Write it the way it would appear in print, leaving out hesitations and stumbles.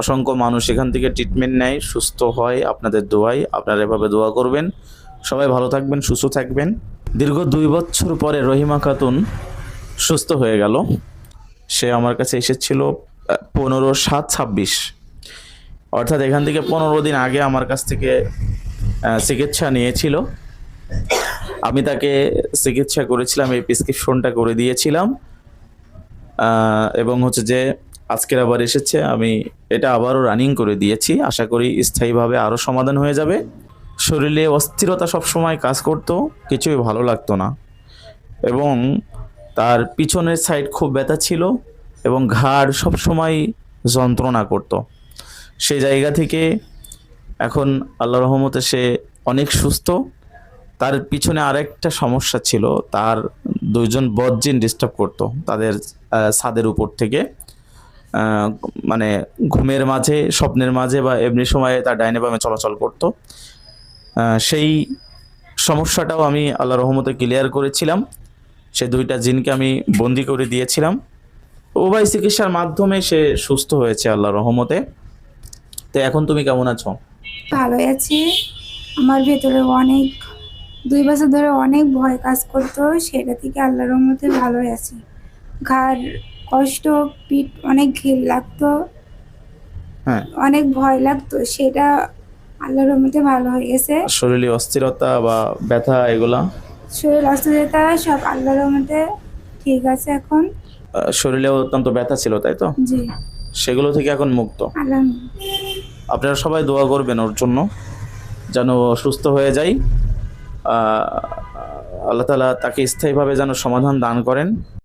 অসংখ্য মানুষ এখান থেকে ট্রিটমেন্ট নেয়, সুস্থ হয় আপনাদের দোয়ায়। আপনারা এভাবে দোয়া করবেন। সবাই ভালো থাকবেন, সুস্থ থাকবেন। দীর্ঘ 2 বছর পরে রহিমা খাতুন সুস্থ হয়ে গেল। সে আমার কাছে এসেছিল 15/7/26, অর্থাৎ এখান থেকে 15 দিন আগে আমার কাছ থেকে চিকিৎসা নিয়েছিল। আমি তাকে চিকিৎসা করেছিলাম, এই প্রেসক্রিপশনটা করে দিয়েছিলাম, এবং হচ্ছে যে আজকের আবার এসেছে, আমি এটা আবারও রানিং করে দিয়েছি। আশা করি স্থায়ীভাবে আরও সমাধান হয়ে যাবে। শরীরে অস্থিরতা সবসময় কাজ করতো, কিছুই ভালো লাগতো না, এবং তার পিছনের সাইড খুব ব্যথা ছিল এবং ঘাড় সবসময় যন্ত্রণা করত। সেই জায়গা থেকে এখন আল্লাহর রহমতে সে অনেক সুস্থ। তার পিছনে আরেকটা সমস্যা ছিল, তার 2জন বদজিন ডিস্টার্ব করতো তাদের ছাদের উপর থেকে, মানে ঘুমের মাঝে, স্বপ্নের মাঝে বা এমনি সময়ে তার ডাইনে বামে চলাচল করতো। সেই সমস্যাটাও আমি আল্লাহর রহমতে ক্লিয়ার করেছিলাম। সে 2টা জিনকে আমি বন্দি করে দিয়েছিলাম। উভয় চিকিৎসার মাধ্যমে সে সুস্থ হয়েছে আল্লাহর রহমতে। তো এখন তুমি কেমন আছো? ভালোই আছি। আমার ভেতরে অনেক 2 বছর ধরে অনেক ভয় কাজ করতো, সেটা থেকে আল্লাহর রহমতে ভালোই আছি। ঘাড় কষ্ট, পিঠ অনেক ঘির লাগতো, হ্যাঁ, অনেক ভয় লাগতো, সেটা আল্লাহর রহমতে ভালো হয়ে গেছে। শরীরে অস্থিরতা বা ব্যথা এগুলা, শরীর অসুস্থতা সব আল্লাহর রহমতে ঠিক আছে এখন। শরীরে অত্যন্ত ব্যথা ছিল, তাই তো? জি, সেগুলো থেকে এখন মুক্ত। আল্লাহ। আপনারা সবাই দোয়া করবেন ওর জন্য, যেন ও সুস্থ হয়ে যায়। আল্লাহ তাআলা তাকে স্থায়ীভাবে যেন সমাধান দান করেন।